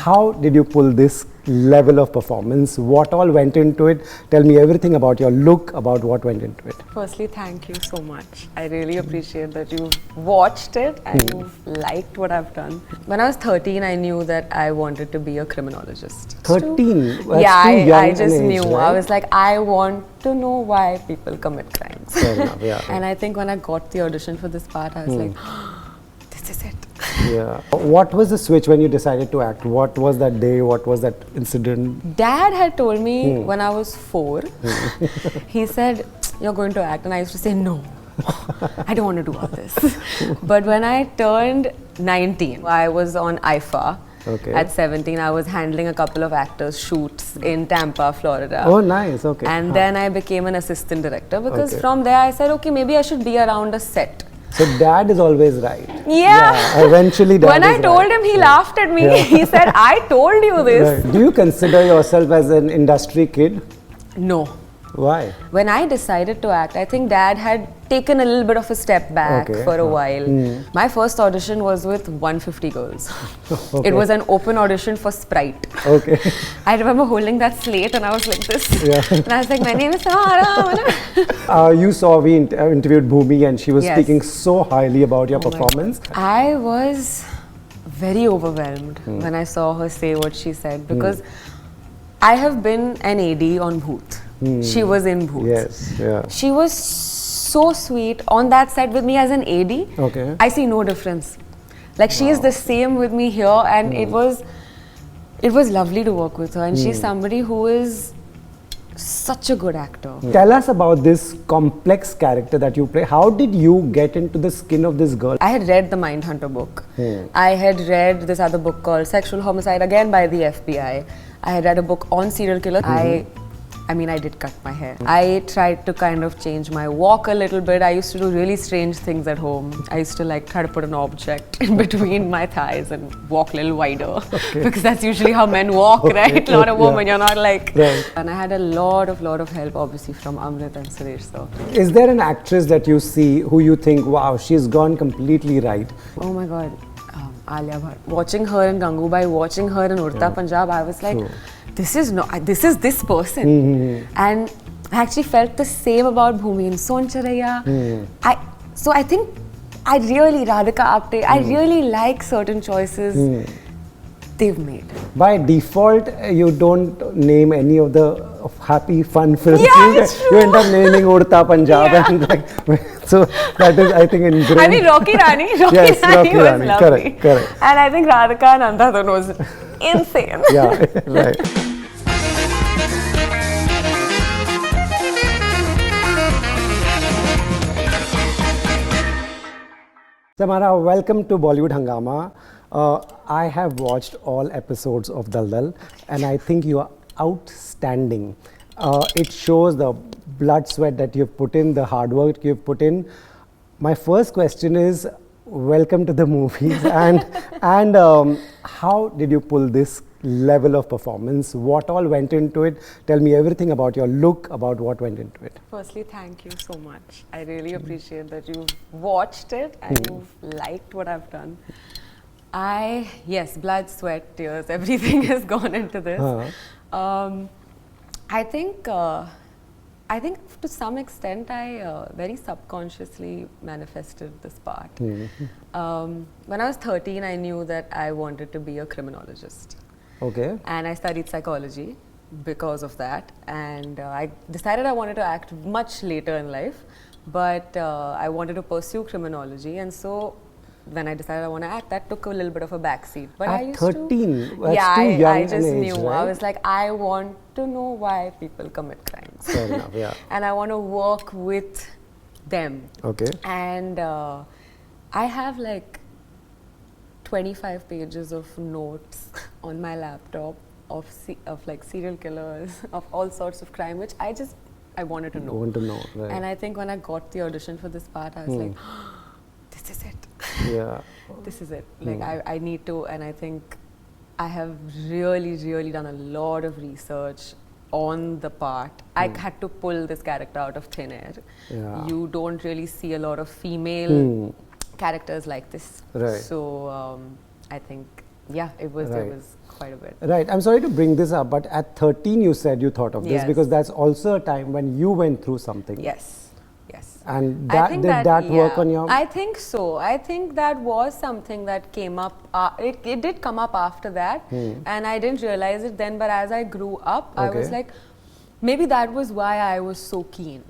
How did you pull this level of performance? What all went into it? Tell me everything about your look, about what went into it. Firstly, thank you so much. I really appreciate that you've watched it and you've liked what I've done. When I was 13, I knew that I wanted to be a criminologist. 13? That's Yeah, too young I just an age, knew. right? I was like, I want to know why people commit crimes. Fair enough, yeah. And I think when I got the audition for this part, I was like, this is it. Yeah. What was the switch when you decided to act? What was that day? What was that incident? Dad had told me when I was 4, he said, you're going to act. And I used to say, no, I don't want to do all this. But when I turned 19, I was on IFA. Okay. At 17, I was handling a couple of actors' shoots in Tampa, Florida. Oh, nice. Okay. And then I became an assistant director because from there I said, okay, maybe I should be around a set. So dad is always right. Yeah. Eventually dad When is I told him, he laughed at me. Yeah. He said, I told you this. Right. Do you consider yourself as an industry kid? No. Why? When I decided to act, I think Dad had taken a little bit of a step back for a while. My first audition was with 150 girls. Okay. It was an open audition for Sprite. Okay. I remember holding that slate and I was like this. Yeah. And I was like, my name is Samara. You saw we interviewed Bhumi and she was Yes. speaking so highly about your Oh my performance. I was very overwhelmed when I saw her say what she said because I have been an AD on Bhoot. She was in Bhoot. Yes, yeah. She was so sweet on that set with me as an AD. Okay. I see no difference. Like she is the same with me here, and it was lovely to work with her. And she's somebody who is such a good actor. Tell us about this complex character that you play. How did you get into the skin of this girl? I had read the Mindhunter book. I had read this other book called Sexual Homicide, again by the FBI. I had read a book on serial killers. I mean, I did cut my hair. I tried to kind of change my walk a little bit. I used to do really strange things at home. I used to like try to put an object in between my thighs and walk a little wider. Because that's usually how men walk, right? Not a woman, you're not like... Right. And I had a lot of help, obviously, from Amrit and Suresh. So. Is there an actress that you see who you think, wow, she's gone completely right? Oh my God, Alia Bhatt. Watching her in Gangubai, watching her in Urta Punjab, I was like, this is this person. And I actually felt the same about Bhumi and Son Charaiya. So I think I really, Radhika Apte, I really like certain choices they've made. By default, you don't name any of the happy, fun films. Yeah, it's You end up naming Urta Punjab. And like, so that is, I think, ingrained. I mean, Rocky Rani Yes, Rocky was Rani. lovely. Correct. And I think Radhika and Andhadhun was insane. Yeah, right. Samara, welcome to Bollywood Hungama. I have watched all episodes of Daldal and I think you are outstanding. It shows the blood, sweat that you've put in, the hard work you've put in. My first question is, welcome to the movies and how did you pull this level of performance? What all went into it? Tell me everything about your look, about what went into it. Firstly, thank you so much. I really appreciate that you've watched it and you've liked what I've done. Yes, blood, sweat, tears, everything has gone into this. I think to some extent I very subconsciously manifested this part. When I was 13, I knew that I wanted to be a criminologist. Okay. And I studied psychology because of that. And I decided I wanted to act much later in life, but I wanted to pursue criminology. And so when I decided I want to act, that took a little bit of a backseat. But At I used 13? That's yeah, too young I just an age, knew. right? I was like, I want to know why people commit crimes. Fair enough, yeah. And I want to work with them. Okay. And I have like 25 pages of notes on my laptop of like serial killers, of all sorts of crime, which I wanted to know. Want to know, right. And I think when I got the audition for this part, I was like, this is it. Yeah. This is it. Like I need to, and I think I have really done a lot of research on the part. I had to pull this character out of thin air. Yeah. You don't really see a lot of female characters like this. Right. So I think, yeah, it was quite a bit. Right. I'm sorry to bring this up, but at 13 you said you thought of this, Yes. because that's also a time when you went through something. Yes, yes. And I think did that work on your... I think so. I think that was something that came up. It did come up after that, and I didn't realize it then. But as I grew up, I was like, maybe that was why I was so keen.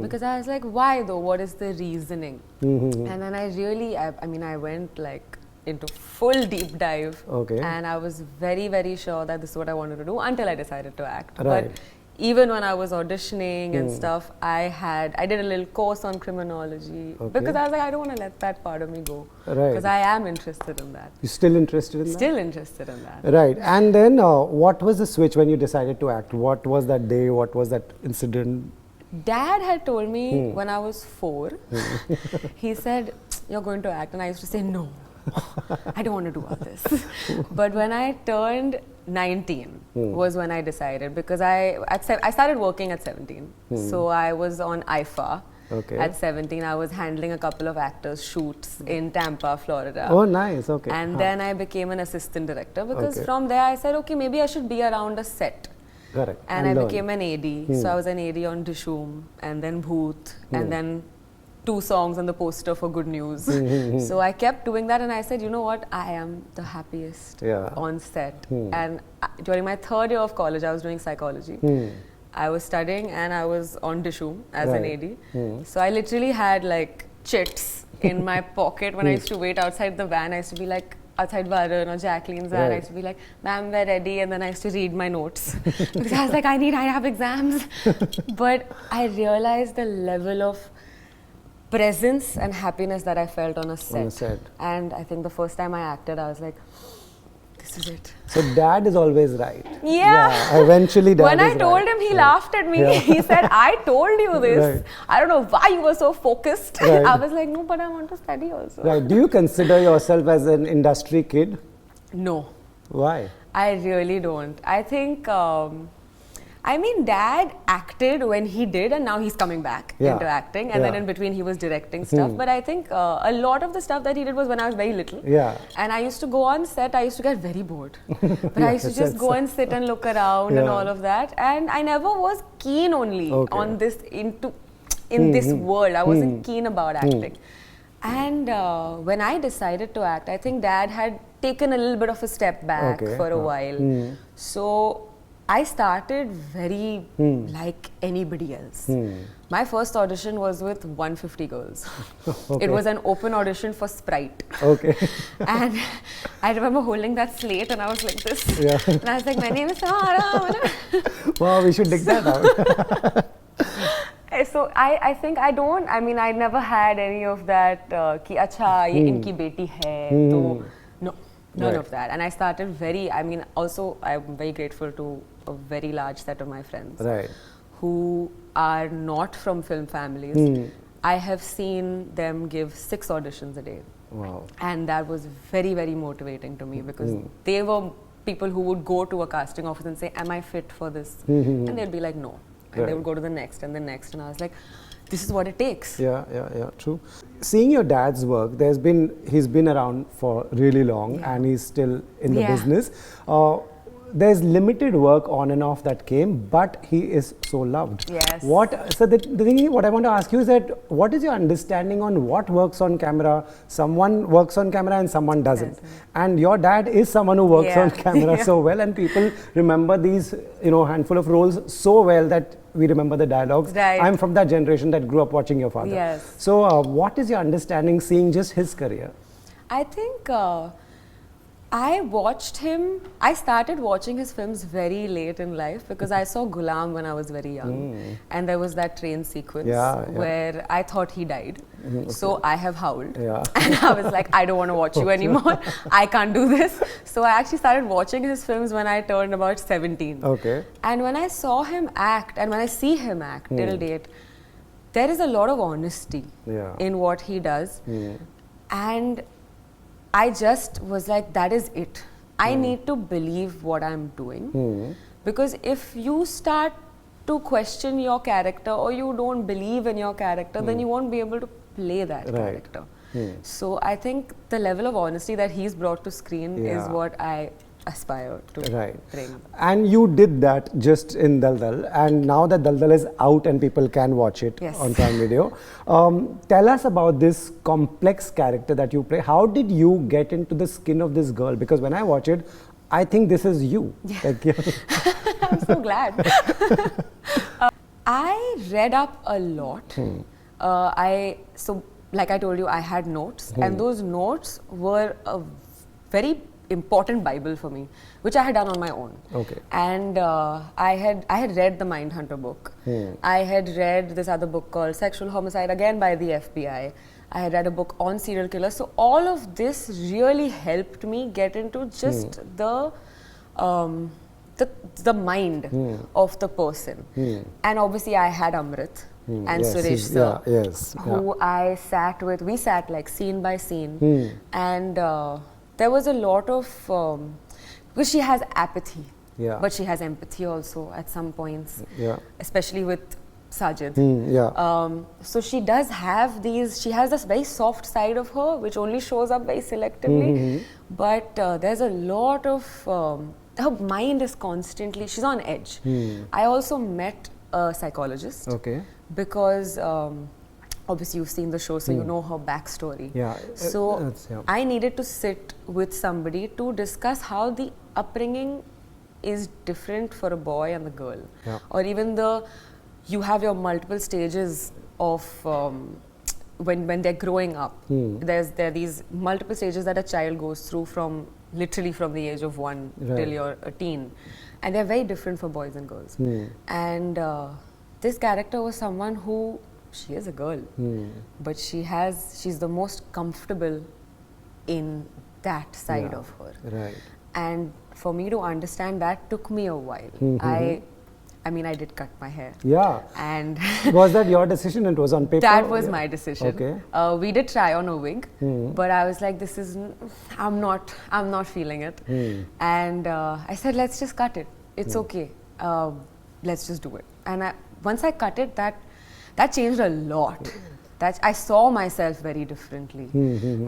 Because I was like, why though? What is the reasoning? And then I went like into full deep dive. And I was very, very sure that this is what I wanted to do until I decided to act. Right. But even when I was auditioning and stuff, I did a little course on criminology because I was like, I don't want to let that part of me go. Because I am interested in that. You're still interested in that? Still interested in that. Right. And then what was the switch when you decided to act? What was that day? What was that incident? Dad had told me when I was 4, he said, you're going to act. And I used to say, no, I don't want to do all this. But when I turned 19 was when I decided, because I started working at 17. So I was on IFA. At 17, I was handling a couple of actors' shoots in Tampa, Florida. Oh, nice. Okay. And then I became an assistant director, because from there I said, okay, maybe I should be around a set. Correct. And I became an AD. So I was an AD on Dishoom, and then Bhoot, and then 2 songs on the poster for Good News. So I kept doing that, and I said, you know what, I am the happiest on set. And during my 3rd year of college, I was doing psychology. I was studying and I was on Dishoom as an AD. So I literally had like chits in my pocket when I used to wait outside the van. I used to be like, outside Varun or Jacqueline's van, I used to be like, ma'am, we're ready. And then I used to read my notes. Because I was like, I have exams. But I realized the level of presence and happiness that I felt on a set. And I think the first time I acted, I was like, this is it. So dad is always right. Yeah. Eventually dad when is I told right. him, he laughed at me. He said, I told you this. I don't know why you were so focused. I was like, no, but I want to study also. Right. Do you consider yourself as an industry kid? No. Why? I really don't. I think... Dad acted when he did, and now he's coming back into acting. And then in between, he was directing stuff. But I think a lot of the stuff that he did was when I was very little. And I used to go on set, I used to get very bored. But I used to just go and sit and look around and all of that. And I never was keen only on this, in this world. I wasn't keen about acting. And when I decided to act, I think Dad had taken a little bit of a step back for a while. So I started very like anybody else. My first audition was with 150 girls. It was an open audition for Sprite. And I remember holding that slate and I was like this. And I was like, my name is Samara. Wow, we should dig that out. So I think I never had any of that, ki acha, ye inki beti hai. So, no. None of that. And I started also I'm very grateful to a very large set of my friends who are not from film families. I have seen them give 6 auditions a day. Wow. And that was very, very motivating to me, because they were people who would go to a casting office and say, am I fit for this? And they'd be like, no. And they would go to the next and the next. And I was like, this is what it takes. Yeah, true. Seeing your dad's work, he's been around for really long and he's still in the business. There's limited work on and off that came, but he is so loved. Yes. So the thing is, what I want to ask you is that, what is your understanding on what works on camera? Someone works on camera and someone doesn't. And your dad is someone who works on camera so well, and people remember these, handful of roles so well that we remember the dialogues. I'm from that generation that grew up watching your father. So what is your understanding seeing just his career? I think I started watching his films very late in life, because I saw Ghulam when I was very young. And there was that train sequence where I thought he died. So I have howled. And I was like, I don't want to watch you anymore. I can't do this. So I actually started watching his films when I turned about 17. And when I saw him act, and when I see him act till date, there is a lot of honesty in what he does. And I just was like, that is it. I need to believe what I'm doing. Because if you start to question your character or you don't believe in your character, then you won't be able to play that character. So I think the level of honesty that he's brought to screen is what I aspire to bring. And you did that just in Daldal, and now that Daldal is out and people can watch it on Prime Video, tell us about this complex character that you play. How did you get into the skin of this girl? Because when I watch it, I think this is you. Like, I'm so glad. I read up a lot. So like I told you, I had notes, and those notes were a very important Bible for me, which I had done on my own. And I had read the Mindhunter book. I had read this other book called Sexual Homicide, again by the FBI. I had read a book on serial killers. So all of this really helped me get into just the mind of the person. And obviously I had Amrit and Suresh sir, who I sat with. We sat like scene by scene, and there was a lot of because she has apathy, but she has empathy also at some points, especially with Sajid. So she does have these, she has this very soft side of her which only shows up very selectively, but there's a lot of her mind is constantly, she's on edge. I also met a psychologist because obviously you've seen the show, so you know her backstory. So I needed to sit with somebody to discuss how the upbringing is different for a boy and the girl, or even you have your multiple stages of when they're growing up. There are these multiple stages that a child goes through from literally from the age of 1 till you're a teen, and they're very different for boys and girls. And this character was someone who, she is a girl, but she's the most comfortable in that side of her. And for me to understand that took me a while. I mean, I did cut my hair. And was that your decision? It was on paper? That was my decision. We did try on a wig, but I was like, this is, I'm not feeling it. And I said, let's just cut it. It's okay. Let's just do it. And once I cut it, that changed a lot. I saw myself very differently.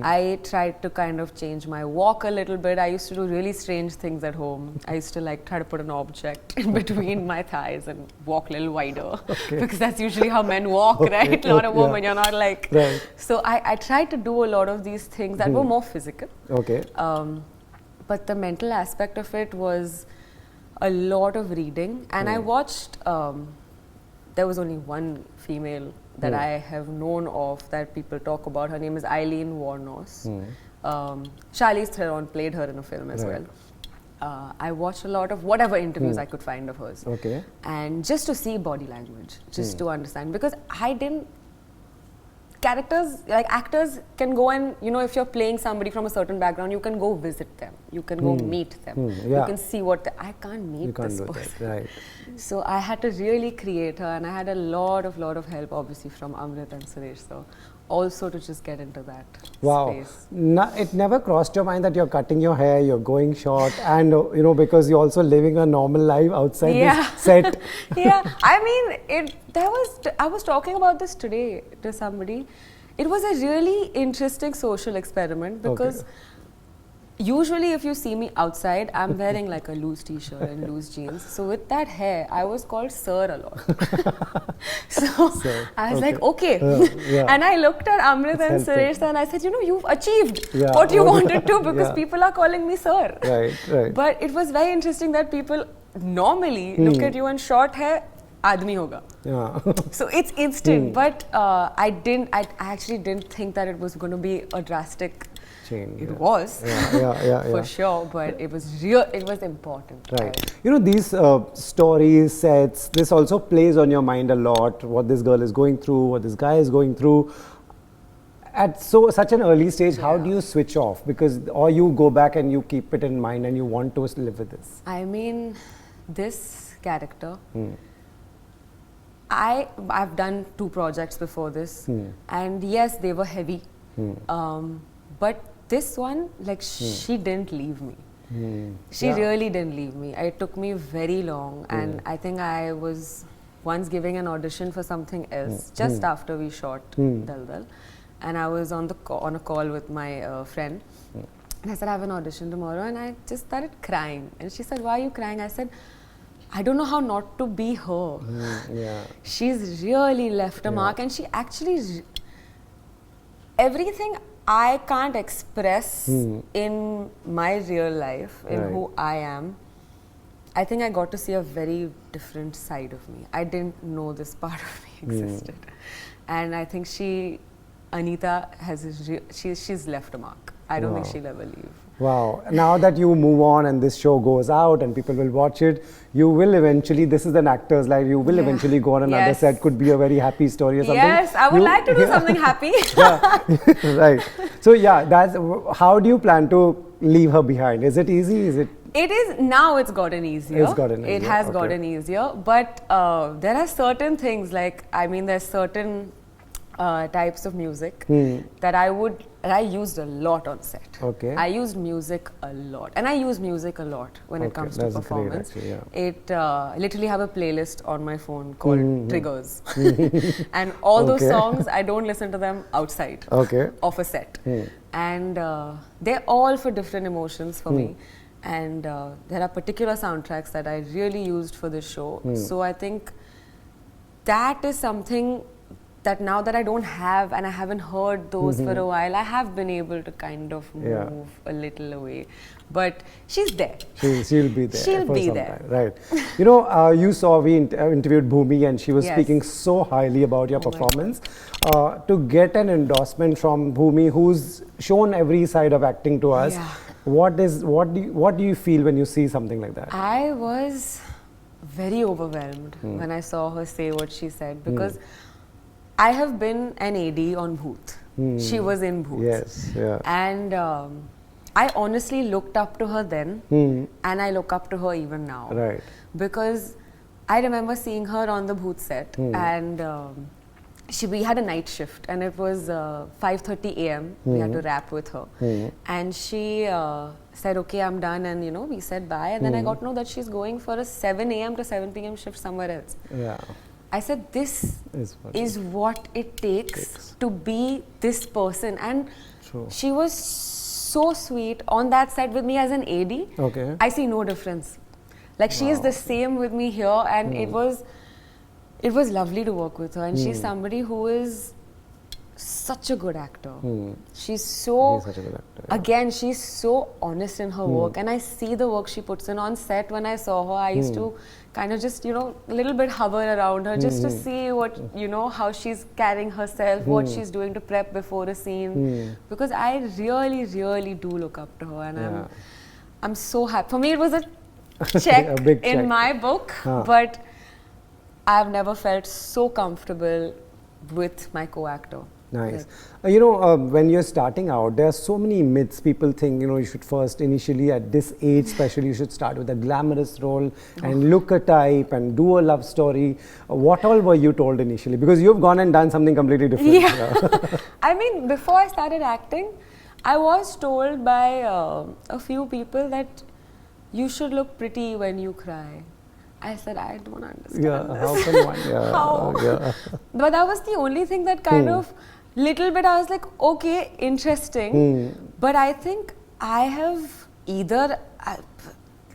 I tried to kind of change my walk a little bit. I used to do really strange things at home. I used to like try to put an object in between my thighs and walk a little wider, because that's usually how men walk, right? Not a woman, you're not like... So I tried to do a lot of these things that were more physical. But the mental aspect of it was a lot of reading. And I watched... there was only one female that I have known of that people talk about. Her name is Eileen Warnos. Charlize Theron played her in a film as well. I watched a lot of whatever interviews I could find of hers. And just to see body language, just to understand. Because I didn't... Characters, like actors can go and, you know, if you're playing somebody from a certain background, you can go visit them. You can go meet them. You can see what... I can't meet this person. So I had to really create her, and I had a lot of help, obviously, from Amrit and Suresh. So also to just get into that space. It never crossed your mind that you're cutting your hair, you're going short, and you know, because you're also living a normal life outside this set. I mean, I was talking about this today to somebody. It was a really interesting social experiment, because usually if you see me outside, I'm wearing like a loose t-shirt and loose jeans. So with that hair, I was called Sir a lot. So I was like, okay. And I looked at Amrit and Suresh and I said, you know, you've achieved what you wanted to, because people are calling me Sir. But it was very interesting that people normally look at you and short hair, Admi hoga. So it's instant. But I actually didn't think that it was going to be a drastic... It was, for sure, but it was important. You know, these stories, sets, this also plays on your mind a lot, what this girl is going through, what this guy is going through. At such an early stage, how do you switch off? Because, or you go back and you keep it in mind and you want to live with this? I mean, this character, I've done 2 projects before this, and yes, they were heavy, but this one, like, she didn't leave me. She Yeah. really didn't leave me. It took me very long, and I think I was once giving an audition for something else just after we shot Daldal, and I was on on a call with my friend, and I said, I have an audition tomorrow, and I just started crying, and she said, why are you crying? I said, I don't know how not to be her. Yeah. She's really left a mark, and she actually everything I can't express in my real life, in Right. who I am. I think I got to see a very different side of me. I didn't know this part of me existed, and I think Anita she's left a mark. I don't think Wow. she'll ever leave. Wow. Now that you move on and this show goes out and people will watch it, you will eventually, this is an actor's life, you will eventually go on another Yes. set, could be a very happy story or something. Yes, I would like to do something happy. Right. So yeah, that's, how do you plan to leave her behind? Is it easy? Is it? It is now. It's gotten easier. It's gotten It easier, has okay. gotten easier, but there are certain things like there's certain types of music that I used a lot on set. Okay. I used music a lot, and I use music a lot when it Okay, comes to that's great performance. actually, yeah. It literally have a playlist on my phone called Triggers, and all those Okay. songs I don't listen to them outside Okay. of a set, and they're all for different emotions for me. And there are particular soundtracks that I really used for this show. So I think that is something that now that I don't have and I haven't heard those for a while, I have been able to kind of move a little away. But she's there. She'll be there. She'll for be some there. time. Right. You know, you saw we interviewed Bhumi and she was Yes. speaking so highly about your Oh my performance. To get an endorsement from Bhumi, who's shown every side of acting to us, Yeah. what do you feel when you see something like that? I was very overwhelmed when I saw her say what she said, because I have been an AD on Bhoot. She was in Bhoot. Yes. Yeah. And I honestly looked up to her then, and I look up to her even now. Right. Because I remember seeing her on the Bhoot set, and we had a night shift, and it was 5:30 a.m. We had to wrap with her, and she said, "Okay, I'm done," and we said bye, and then I got to know that she's going for a 7 a.m. to 7 p.m. shift somewhere else. Yeah. I said, this Is what it takes to be this person. And True. she was so sweet on that set with me as an AD. Okay. I see no difference. Like, she is the same with me here, and it was lovely to work with her. And she's somebody who is such a good actor. She's so, He's such a good actor, yeah. again, she's so honest in her work, and I see the work she puts in on set. When I saw her, I used to kind of just, a little bit hover around her just to see what, how she's carrying herself, what she's doing to prep before a scene. Because I really, really do look up to her, and I'm so happy. For me, it was a check A big in check. my book, but I've never felt so comfortable with my co-actor. Nice. When you're starting out, there are so many myths. People think, you should first, initially at this age, especially, you should start with a glamorous role and look a type and do a love story. What all were you told initially? Because you've gone and done something completely different. Yeah. I mean, before I started acting, I was told by a few people that you should look pretty when you cry. I said, I don't understand this. How can one? Yeah. How? Yeah. But that was the only thing that kind of, little bit, I was like, okay, interesting. But I think I have either,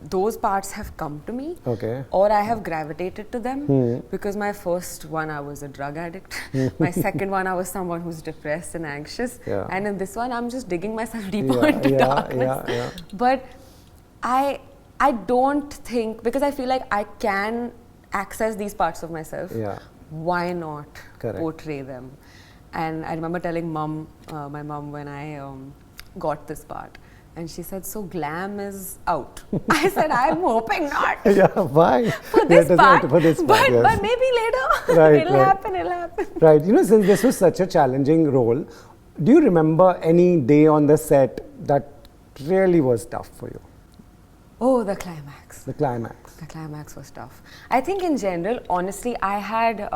those parts have come to me, Okay. or I have gravitated to them. Because my first one, I was a drug addict. My second one, I was someone who's depressed and anxious. Yeah. And in this one, I'm just digging myself deeper into darkness. Yeah. But I don't think, because I feel like I can access these parts of myself. Yeah. Why not Correct. portray them? And I remember telling my mom when I got this part, and she said, "So glam is out." I said, "I'm hoping not." Yeah, why? For this part, For this part, yes. but maybe later. Right, it'll right. happen. It'll happen. Right. Since this was such a challenging role, do you remember any day on the set that really was tough for you? Oh, the climax. The climax. The climax was tough. I think in general, honestly, I had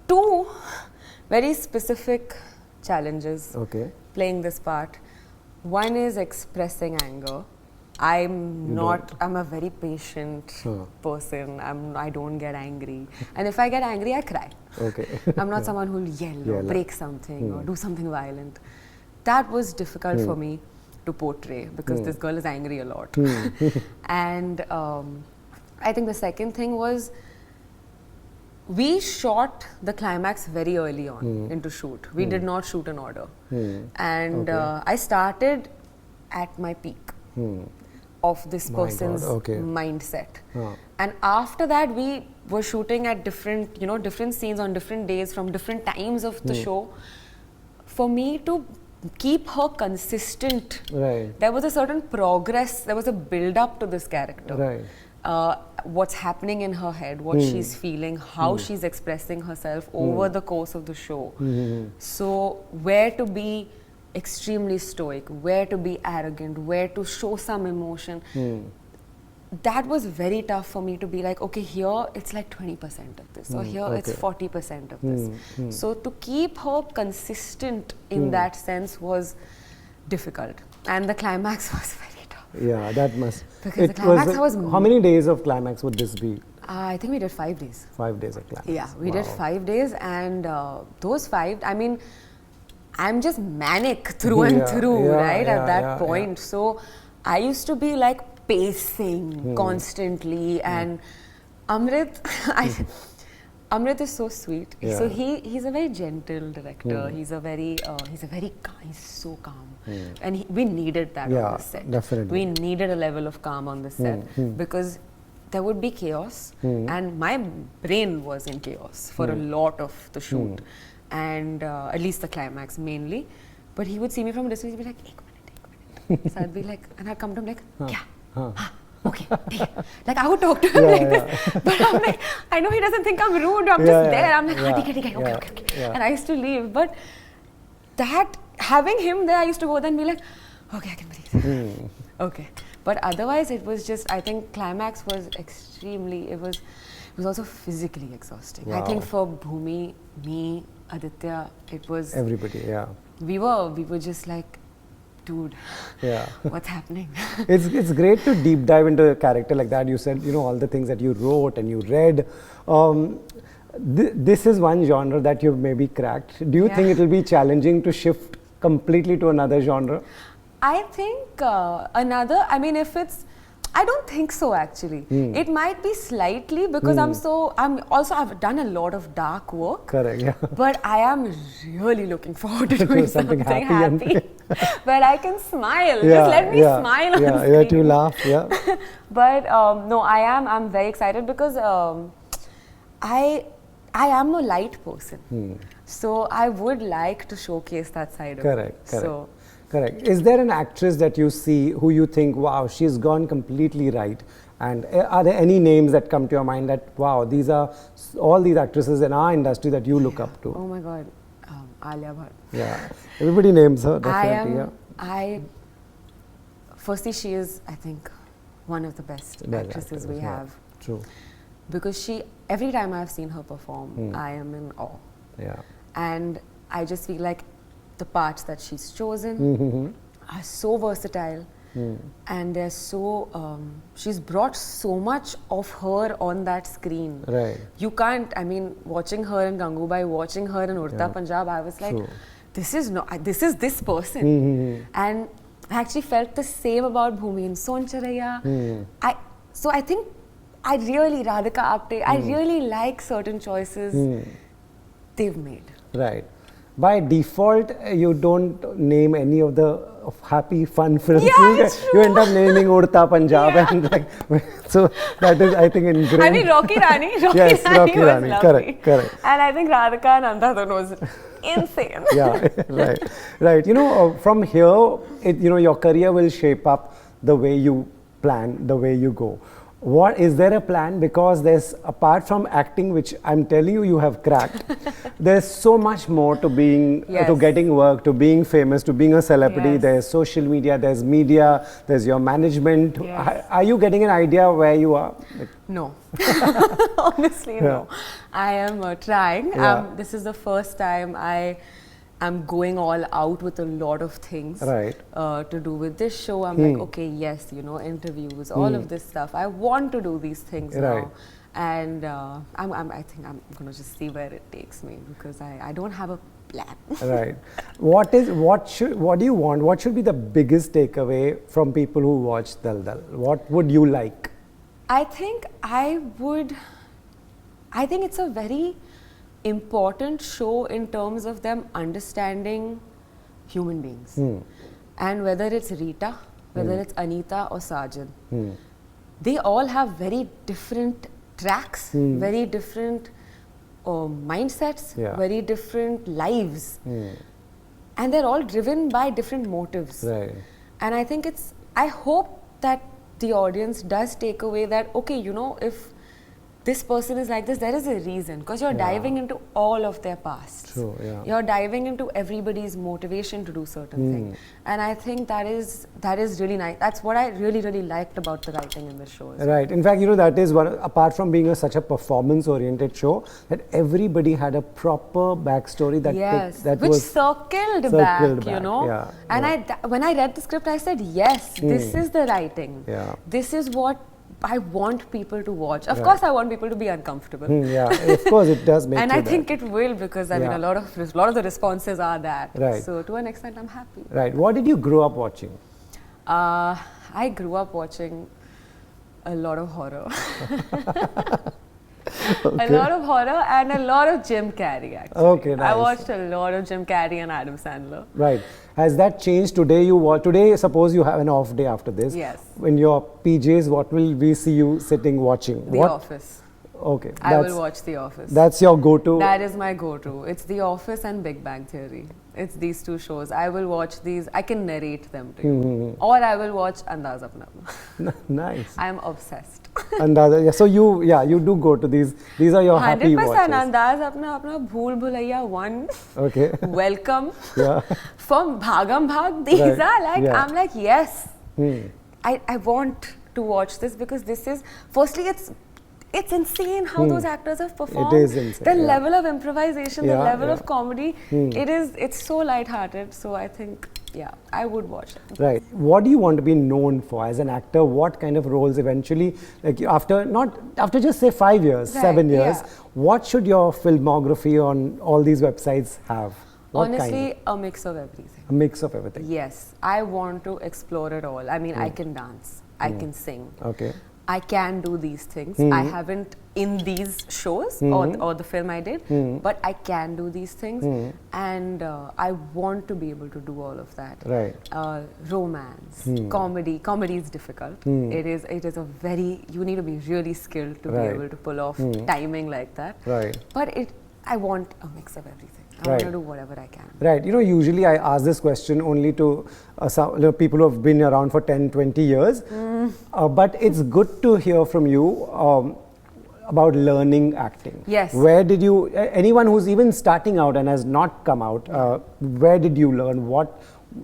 two very specific challenges Okay. playing this part. One is expressing anger. I'm a very patient person. I don't get angry. And if I get angry, I cry. Okay. I'm not someone who'll yell or break something or do something violent. That was difficult for me to portray because this girl is angry a lot. And I think the second thing was, we shot the climax very early on into shoot. We did not shoot in order. And I started at my peak of this person's mindset. And after that, we were shooting at different scenes on different days from different times of the show. For me to keep her consistent, there was a certain progress, there was a build up to this character. What's happening in her head, what she's feeling, how she's expressing herself over the course of the show. So where to be extremely stoic, where to be arrogant, where to show some emotion. That was very tough for me to be like, okay, here it's like 20% of this, or here it's 40% of this. So to keep her consistent in that sense was difficult. And the climax was very tough. Yeah, that must. Because the climax was... How many days of climax would this be? I think we did 5 days. 5 days of climax. Yeah, we did 5 days, and those 5, I mean, I'm just manic through and through, right, at that point. So I used to be like pacing constantly, and Amrit, Amrit is so sweet. So he's a very gentle director. He's so calm, and we needed that on the set. Definitely. We needed a level of calm on the set because there would be chaos, and my brain was in chaos for a lot of the shoot, and at least the climax mainly. But he would see me from a distance. He'd be like, "Ek minute." So I'd be like, and I'd come to him like, "Kya? Okay, like I would talk to him like this, but I'm like, I know he doesn't think I'm rude. I'm just there. I'm like, okay. And I used to leave, but that having him there, I used to go there and be like, okay, I can breathe. Okay, but otherwise, it was just. I think climax was extremely. It was also physically exhausting. I think for Bhumi, me, Aditya, it was everybody. Yeah, we were just like, dude, what's happening? It's great to deep dive into a character like that. You said, all the things that you wrote and you read. This is one genre that you've maybe cracked. Do you think it will be challenging to shift completely to another genre? I think I don't think so actually. It might be slightly because I've done a lot of dark work. Correct, yeah. But I am really looking forward to doing something happy. Where I can smile. Just let me smile on screen. Yeah, to laugh, But no, I'm very excited because I am a light person. So I would like to showcase that side of it. Correct. Is there an actress that you see who you think, wow, she's gone completely right? And are there any names that come to your mind that, wow, these are all these actresses in our industry that you look up to? Oh my God, Alia Bhatt. Yeah, everybody names her, definitely. Firstly, she is, I think, one of the best actresses we have. True. Because every time I've seen her perform, I am in awe. Yeah. And I just feel like the parts that she's chosen are so versatile, and they're so she's brought so much of her on that screen. Right. You can't, watching her in Gangubai, watching her in Urta Punjab, I was like, this is this person. And I actually felt the same about Bhumi in Soncharaya. So I think I really, Radhika Apte, I really like certain choices they've made. Right. By default, you don't name any of the happy, fun films. You end up naming Urta Punjab and so that is, I think, ingrained. Rocky Rani. Rocky Rani. Correct. And I think Radhika and Andhadhun was insane. Right. From here, your career will shape up the way you plan, the way you go. What is there a plan? Because there's, apart from acting, which I'm telling you, you have cracked, there's so much more to being, to getting work, to being famous, to being a celebrity. There's social media, there's media, there's your management. Are you getting an idea where you are? No. Honestly, no. I am trying. This is the first time I'm going all out with a lot of things to do with this show. I'm like, okay, yes, you know, interviews, all of this stuff. I want to do these things now. And I think I'm going to just see where it takes me, because I don't have a plan. Right. What do you want? What should be the biggest takeaway from people who watch Daldal? What would you like? I think it's a very important show in terms of them understanding human beings. And whether it's Rita, whether it's Anita or Sajan, they all have very different tracks, very different mindsets, very different lives. And they're all driven by different motives. And I think I hope that the audience does take away that, okay, you know, if this person is like this, there is a reason, because you're diving into all of their past. You're diving into everybody's motivation to do certain things. And I think that is really nice. That's what I really, really liked about the writing in the show. Right. In fact, you know, that is one, apart from being such a performance-oriented show, that everybody had a proper backstory that which was circled back, you know. And when I read the script, I said, yes, this is the writing. This is what I want people to watch. Of course, I want people to be uncomfortable. Of course, it does make and I think it will, because I mean, a lot of the responses are that. So to an extent, I'm happy. Right. What did you grow up watching? I grew up watching a lot of horror. A lot of horror and a lot of Jim Carrey, actually. Okay, nice. I watched a lot of Jim Carrey and Adam Sandler. Right. Has that changed today? Today, suppose you have an off day after this. Yes. In your PJs, what will we see you sitting watching? The Office. Okay. I will watch The Office. That's your go-to? That is my go-to. It's The Office and Big Bang Theory. It's these two shows. I will watch these. I can narrate them to you. Or I will watch Andaz Apna Apna. Nice. I am obsessed. Andaz, so you do go to these. These are your happy watches. 100% Andaz Apna Apna, Bhool Bhulaiya 1. Okay. Welcome. From Bhagam Bhag. These are like, I'm like, yes. I want to watch this, because this is, firstly, it's insane how those actors have performed. It is insane. The level of improvisation, the level of comedy, it's so light-hearted. So I think, I would watch it. Right. What do you want to be known for as an actor? What kind of roles eventually, like after just say 5 years, 7 years, what should your filmography on all these websites have? What Honestly, a mix of everything. A mix of everything. Yes. I want to explore it all. I mean, I can dance. I can sing. Okay. I can do these things. I haven't in these shows or the film I did, but I can do these things, and I want to be able to do all of that. Right. Romance, comedy. Comedy is difficult. It is a very, you need to be really skilled to be able to pull off timing like that. Right. But I want a mix of everything. I want to do whatever I can. Right. You know, usually I ask this question only to people who have been around for 10, 20 years. But it's good to hear from you about learning acting. Yes. Where did you, anyone who's even starting out and has not come out, where did you learn?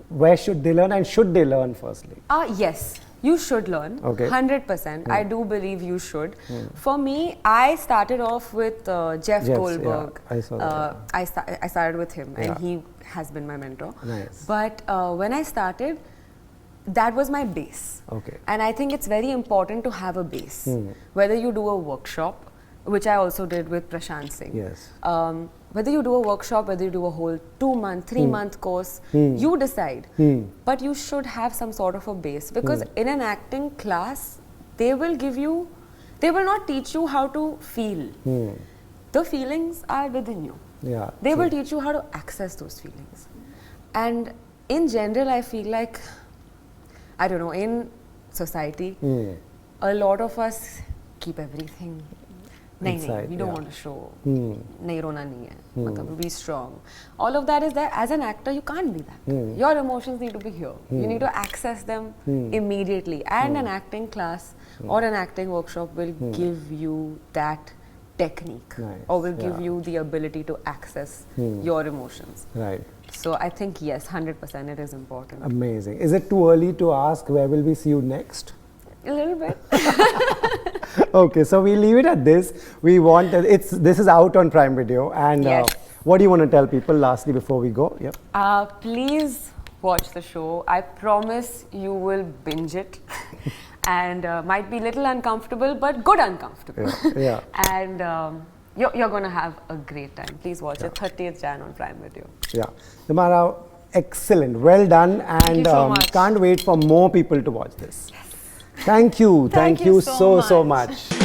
Where should they learn, and should they learn firstly? Yes. You should learn, 100%. I do believe you should. For me, I started off with Jeff Goldberg. I saw that. I started with him, and he has been my mentor. Nice. But when I started, that was my base. Okay. And I think it's very important to have a base. Whether you do a workshop, which I also did with Prashant Singh. Yes. Whether you do a workshop, whether you do a whole 2-month, 3-month course, you decide. But you should have some sort of a base, because in an acting class, they will not teach you how to feel. The feelings are within you. Yeah. They will teach you how to access those feelings. And in general, I feel like, I don't know, in society, a lot of us keep everything. We don't want to show. Nahi rona nahi hai. Be strong. All of that is there. As an actor, you can't be that. Your emotions need to be here. You need to access them immediately. And an acting class or an acting workshop will give you that technique, or will give you the ability to access your emotions. Right. So I think, yes, 100% it is important. Amazing. Is it too early to ask where will we see you next? A little bit. Okay, so we leave it at this. We want this is out on Prime Video, and What do you want to tell people lastly before we go? Yep. Please watch the show. I promise you will binge it. And might be a little uncomfortable, but good uncomfortable. Yeah. And you're going to have a great time. Please watch it. 30th Jan on Prime Video. Yeah. Samara, excellent. Well done. And you so much. can't wait for more people to watch this. Yes. Thank you. Thank you so much.